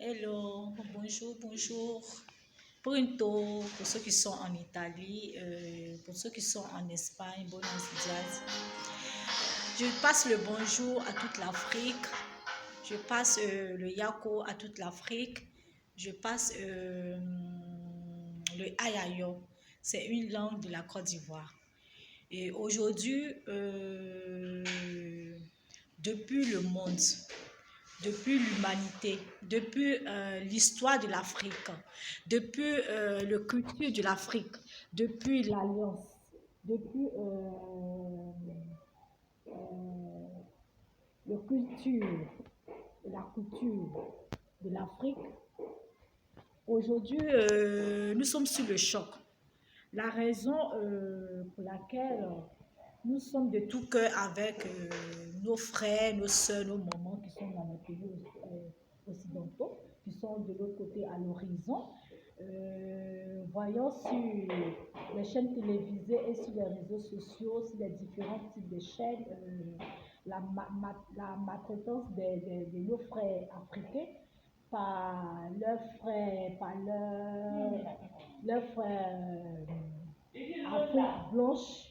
Hello, bonjour, bonjour. Pronto, pour ceux qui sont en Italie, pour ceux qui sont en Espagne, buenos dias. Je passe le bonjour à toute l'Afrique. Je passe le yako à toute l'Afrique. Je passe le ayayo. C'est une langue de la Côte d'Ivoire. Et aujourd'hui, depuis le monde, depuis l'humanité, depuis l'histoire de l'Afrique, depuis le culture de l'Afrique, depuis l'Alliance, depuis la culture de l'Afrique. Aujourd'hui, nous sommes sur le choc. La raison pour laquelle nous sommes de tout cœur avec nos frères, nos soeurs, nos mamans qui sont dans les pays occidentaux, qui sont de l'autre côté à l'horizon. Voyons sur les chaînes télévisées et sur les réseaux sociaux, sur les différents types de chaînes, la maltraitance de nos frères africains par leurs frères, leurs frères Afrique blanche,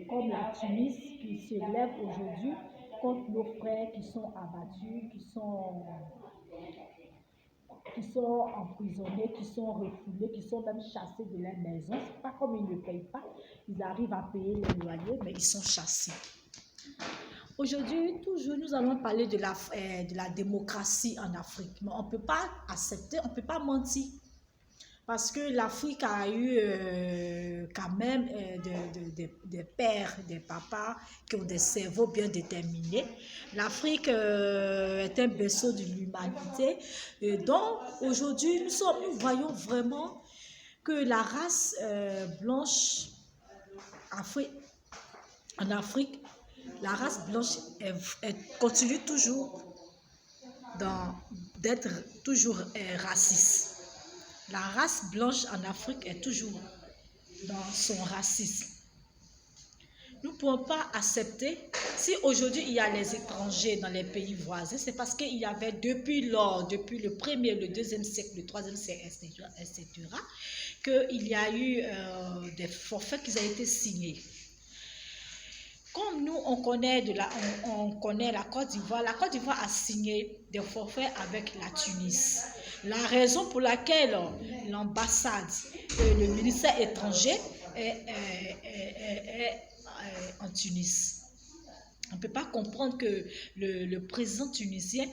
comme la Tunis qui se lève aujourd'hui contre nos frères qui sont abattus, qui sont emprisonnés, qui sont refoulés, qui sont même chassés de leur maison. C'est pas comme ils ne payent pas, ils arrivent à payer les loyers, mais ils sont chassés. Aujourd'hui, toujours, nous allons parler de la démocratie en Afrique. Mais on ne peut pas accepter, on ne peut pas mentir. Parce que l'Afrique a eu quand même des pères, des papas qui ont des cerveaux bien déterminés. L'Afrique est un berceau de l'humanité. Donc, aujourd'hui, nous voyons vraiment que la race blanche en Afrique, la race blanche continue toujours d'être toujours raciste. La race blanche en Afrique est toujours dans son racisme. Nous ne pouvons pas accepter, si aujourd'hui il y a les étrangers dans les pays voisins, c'est parce qu'il y avait depuis le 1er, le 2e siècle, le 3e siècle, etc., qu'il y a eu des forfaits qui ont été signés. Comme nous, on connaît la Côte d'Ivoire a signé des forfaits avec la Tunisie. La raison pour laquelle l'ambassade, le ministère étranger est en Tunisie. On ne peut pas comprendre que le président tunisien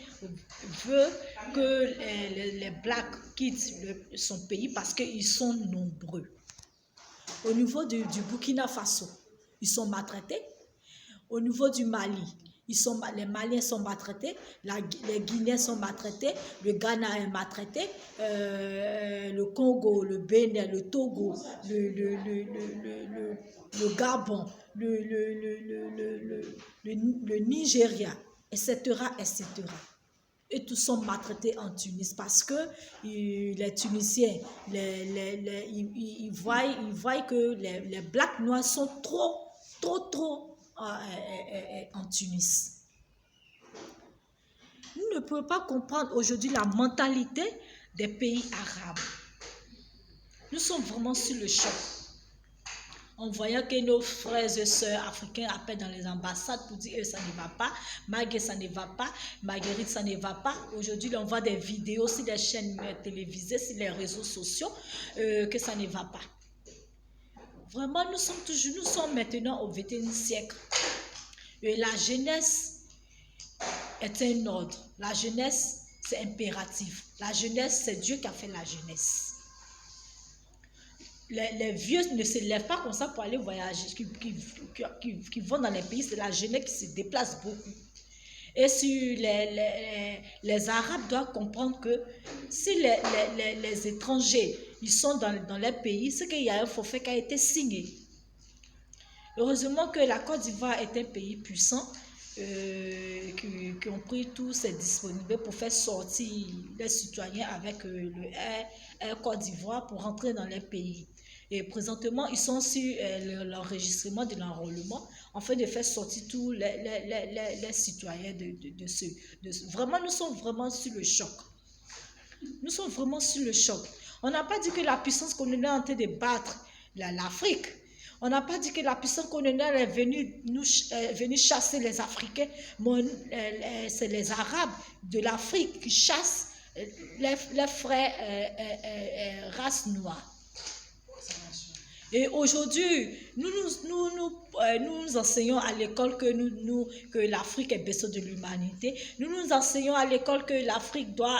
veut que les Blacks quittent son pays parce qu'ils sont nombreux. Au niveau du Burkina Faso, ils sont maltraités. Au niveau du Mali, les Maliens sont maltraités, les Guinéens sont maltraités, le Ghana est maltraité, le Congo, le Bénin, le Togo, le Gabon, le Nigeria, etc., etc. Et tous sont maltraités en Tunis parce que les Tunisiens, ils voient que les Blacks noirs sont trop en Tunis. Nous ne pouvons pas comprendre aujourd'hui la mentalité des pays arabes. Nous sommes vraiment sur le choc. En voyant que nos frères et sœurs africains appellent dans les ambassades pour dire ça ne va pas, Magué ça ne va pas, Marguerite ça ne va pas. Aujourd'hui, on voit des vidéos sur des chaînes télévisées, sur les réseaux sociaux, que ça ne va pas. Vraiment, nous sommes maintenant au XXIe siècle. Et la jeunesse est un ordre. La jeunesse, c'est impératif. La jeunesse, c'est Dieu qui a fait la jeunesse. Les vieux ne se lèvent pas comme ça pour aller voyager, qui vont dans les pays. C'est la jeunesse qui se déplace beaucoup. Et si les Arabes doivent comprendre que si les étrangers ils sont dans les pays, c'est qu'il y a un forfait qui a été signé. Heureusement que la Côte d'Ivoire est un pays puissant qui ont pris tous ces disponibles pour faire sortir les citoyens avec le Air Côte d'Ivoire pour rentrer dans les pays. Et présentement, ils sont sur l'enregistrement de l'enrôlement, afin de faire sortir tous les citoyens Vraiment, nous sommes vraiment sur le choc. Nous sommes vraiment sur le choc. On n'a pas dit que la puissance coloniale est en train de battre l'Afrique. On n'a pas dit que la puissance coloniale est venue chasser les Africains. C'est les Arabes de l'Afrique qui chassent les frères races noires. Et aujourd'hui, nous enseignons à l'école que l'Afrique est berceau de l'humanité. Nous enseignons à l'école que l'Afrique doit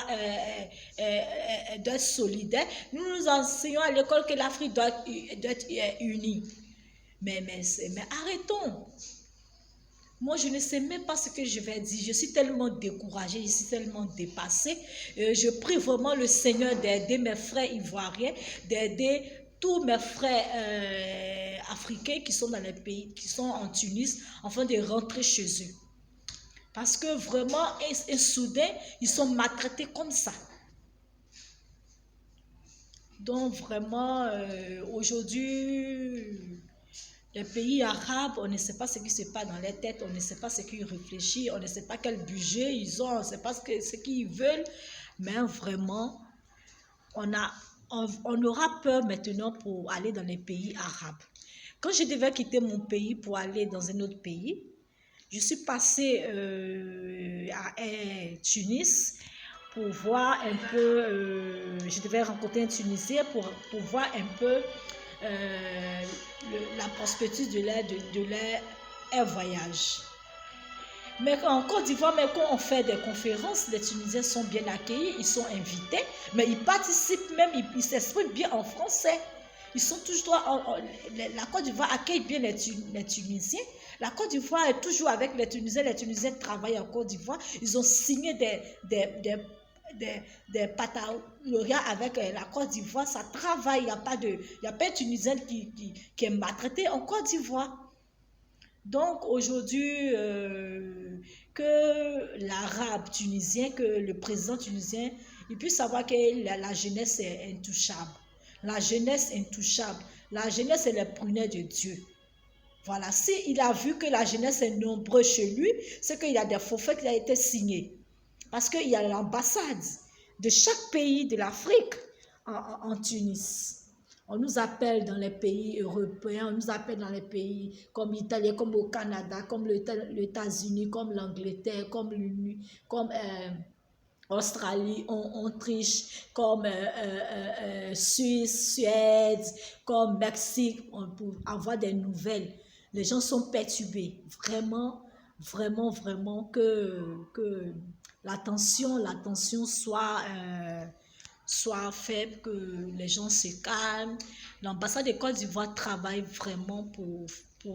être solidaire. Nous enseignons à l'école que l'Afrique doit être unie. Mais arrêtons. Moi, je ne sais même pas ce que je vais dire. Je suis tellement découragée, je suis tellement dépassée. Je prie vraiment le Seigneur d'aider mes frères ivoiriens, d'aider tous mes frères africains qui sont dans les pays, qui sont en Tunis, afin de rentrer chez eux. Parce que vraiment, et soudain, ils sont maltraités comme ça. Donc vraiment, aujourd'hui, les pays arabes, on ne sait pas ce qui se passe dans les têtes, on ne sait pas ce qu'ils réfléchissent, on ne sait pas quel budget ils ont, on ne sait pas ce qu'ils veulent. Mais vraiment, on aura peur maintenant pour aller dans les pays arabes. Quand je devais quitter mon pays pour aller dans un autre pays, je suis passée à Tunis pour voir un peu, je devais rencontrer un Tunisien pour voir un peu la prospectus de leur voyage. Mais en Côte d'Ivoire, quand on fait des conférences, les Tunisiens sont bien accueillis, ils sont invités, mais ils participent même, ils s'expriment bien en français. Ils sont toujours, la Côte d'Ivoire accueille bien les Tunisiens. La Côte d'Ivoire est toujours avec les Tunisiens travaillent en Côte d'Ivoire. Ils ont signé des partenariats avec la Côte d'Ivoire, ça travaille, il n'y a pas un Tunisien qui est maltraité en Côte d'Ivoire. Donc aujourd'hui, que l'arabe tunisien, que le président tunisien, il puisse savoir que la jeunesse est intouchable. La jeunesse est intouchable. La jeunesse est le prunelle de Dieu. Voilà, s'il a vu que la jeunesse est nombreuse chez lui, c'est qu'il y a des forfaits qui ont été signés. Parce qu'il y a l'ambassade de chaque pays de l'Afrique en Tunis. On nous appelle dans les pays européens, on nous appelle dans les pays comme l'Italie, comme au Canada, comme les États-Unis, comme l'Angleterre, comme Australie, Autriche, comme Suisse, Suède, comme Mexique, pour avoir des nouvelles. Les gens sont perturbés. Vraiment, vraiment, vraiment que l'attention soit faible, que les gens se calment. L'ambassade de Côte d'Ivoire travaille vraiment pour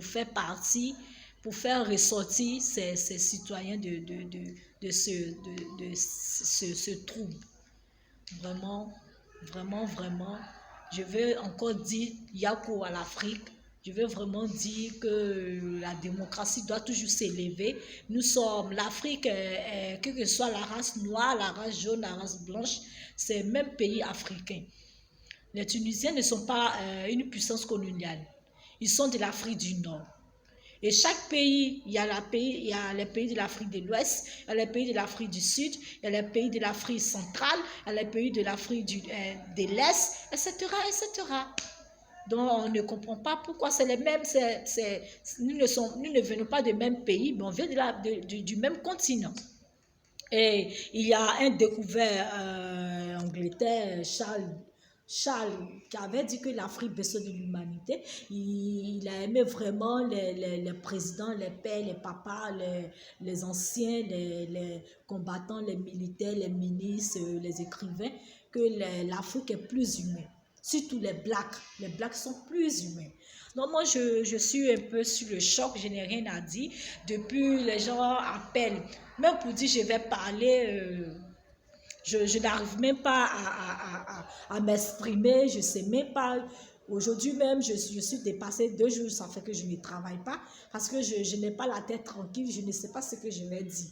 faire partie, pour faire ressortir ces citoyens de ce trouble. Vraiment, vraiment, vraiment. Je veux encore dire Yako à l'Afrique. Je veux vraiment dire que la démocratie doit toujours s'élever. Nous sommes l'Afrique, que soit la race noire, la race jaune, la race blanche, c'est le même pays africain. Les Tunisiens ne sont pas une puissance coloniale. Ils sont de l'Afrique du Nord. Et chaque pays, il y a les pays de l'Afrique de l'Ouest, il y a les pays de l'Afrique du Sud, il y a les pays de l'Afrique centrale, il y a les pays de l'Afrique de l'Est, etc., etc. Donc, on ne comprend pas pourquoi c'est les mêmes. Nous ne venons pas du même pays, mais on vient du même continent. Et il y a un découvert en Angleterre, Charles, qui avait dit que l'Afrique berceau de l'humanité. Il a aimé vraiment les présidents, les pères, les papas, les anciens, les combattants, les militaires, les ministres, les écrivains, que l'Afrique est plus humaine. Surtout les blacks sont plus humains. Donc moi, je suis un peu sur le choc, je n'ai rien à dire. Depuis, les gens appellent, même pour dire je vais parler, je n'arrive même pas à m'exprimer, je ne sais même pas. Aujourd'hui même, je suis dépassée 2 jours, ça fait que je ne travaille pas, parce que je n'ai pas la tête tranquille, je ne sais pas ce que je vais dire.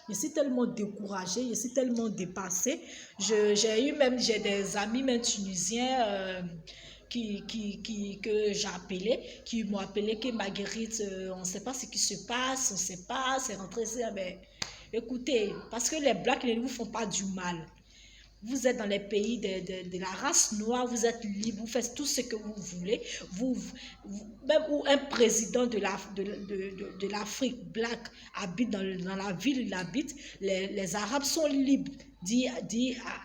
Je suis tellement découragée, je suis tellement dépassée. J'ai des amis, même tunisiens, que j'ai appelé, qui m'ont appelé que Marguerite, on ne sait pas ce qui se passe, on ne sait pas, c'est rentré, mais écoutez, parce que les Blacks ne vous font pas du mal. Vous êtes dans les pays de la race noire, vous êtes libre, vous faites tout ce que vous voulez. Même où un président de l'Afrique black habite dans la ville où il habite, les Arabes sont libres d'y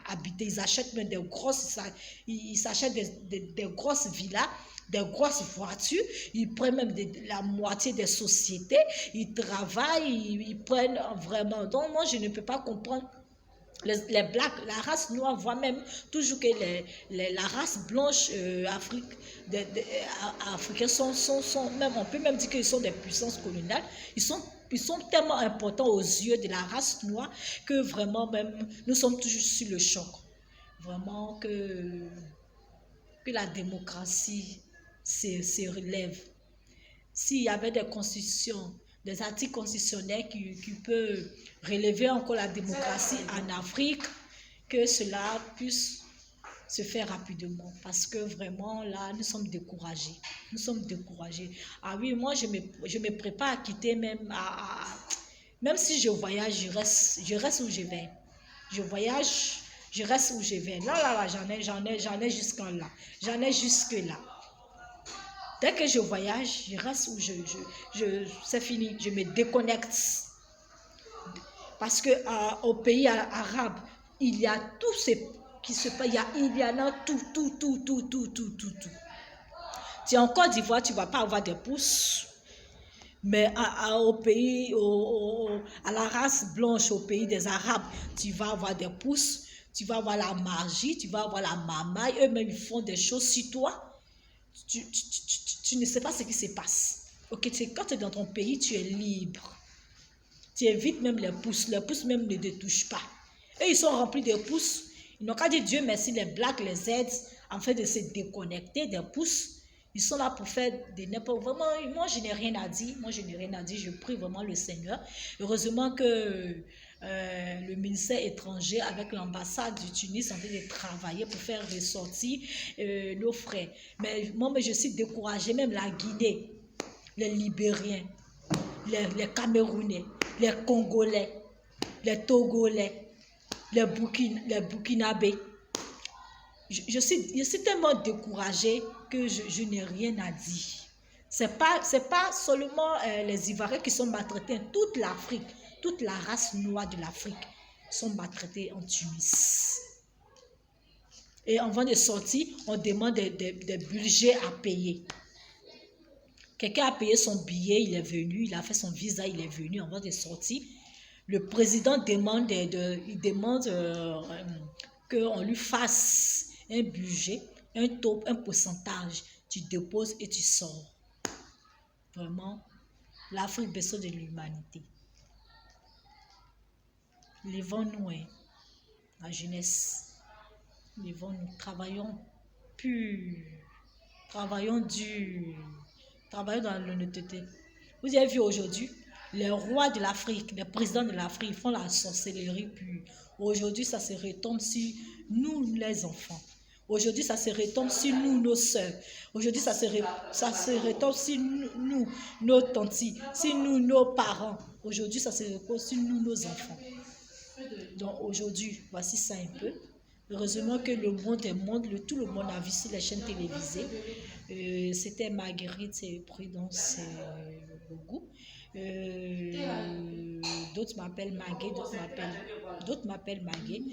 habiter. Ils achètent même ils s'achètent des grosses villas, des grosses voitures, ils prennent même la moitié des sociétés, ils travaillent, ils prennent vraiment. Donc moi, je ne peux pas comprendre. Les blacks, la race noire voit même toujours que la race blanche africaine sont même, on peut même dire qu'ils sont des puissances coloniales. Ils sont tellement importants aux yeux de la race noire que vraiment même nous sommes toujours sur le choc. Vraiment que la démocratie se relève. S'il y avait des constitutions, des articles constitutionnels qui peuvent relever encore la démocratie en Afrique, que cela puisse se faire rapidement. Parce que vraiment, là, nous sommes découragés. Nous sommes découragés. Ah oui, moi, je me prépare à quitter même, même si je voyage, je reste où je vais. Je voyage, je reste où je vais. Là, j'en ai jusqu'à là. J'en ai jusque là. Dès que je voyage, je reste où c'est fini, je me déconnecte. Parce qu'au pays arabe, il y a tout ce qui se passe, il y en a tout. Tu es en Côte d'Ivoire, tu ne vas pas avoir des pouces. Mais au pays, à la race blanche, au pays des Arabes, tu vas avoir des pouces, tu vas avoir la magie, tu vas avoir la mamaille, eux-mêmes ils font des choses sur toi. Tu ne sais pas ce qui se passe. Ok, quand tu es dans ton pays, tu es libre. Tu évites même les pouces même ne te touchent pas. Eux, ils sont remplis de pouces. Ils n'ont qu'à dire Dieu merci, les blacks les aident en fait de se déconnecter des pouces. Ils sont là pour faire des n'importe. Vraiment, moi, je n'ai rien à dire. Je prie vraiment le Seigneur. Heureusement que le ministère étranger avec l'ambassade du Tunis sont en train de travailler pour faire ressortir nos frères. Mais moi, je suis découragée. Même la Guinée, les Libériens, les Camerounais, les Congolais, les Togolais, les Burkinabés. Je suis tellement découragée que je n'ai rien à dire. C'est pas seulement les Ivoiriens qui sont maltraités, toute l'Afrique, toute la race noire de l'Afrique sont maltraités en Tunis. Et avant de sortir, on demande des budgets à payer. Quelqu'un a payé son billet, il est venu, il a fait son visa, il est venu avant de sortir. Le président demande qu'on lui fasse un budget, un taux, un pourcentage. Tu déposes et tu sors. Vraiment, l'Afrique besoin de l'humanité. Lèvons-nous, hein, la jeunesse. Lèvons-nous, travaillons pur, travaillons dur, travaillons dans l'honnêteté. Vous avez vu aujourd'hui, les rois de l'Afrique, les présidents de l'Afrique font la sorcellerie pure. Aujourd'hui, ça se retombe sur nous, les enfants. Aujourd'hui, ça se retombe sur nous, nos soeurs. Aujourd'hui, ça se retombe sur nous, nos tantes, sur nous, nos parents. Aujourd'hui, ça se retombe sur nous, nos enfants. Donc aujourd'hui, voici ça un peu. Heureusement que le monde est monde, tout le monde a vu sur les chaînes télévisées. C'était Marguerite Prudence Bougou. D'autres m'appellent Magué, d'autres m'appellent Magué.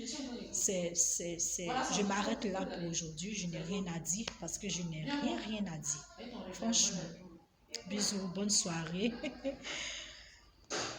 Je m'arrête là pour aujourd'hui. Je n'ai rien à dire parce que je n'ai rien à dire. Franchement, bisous, bonne soirée.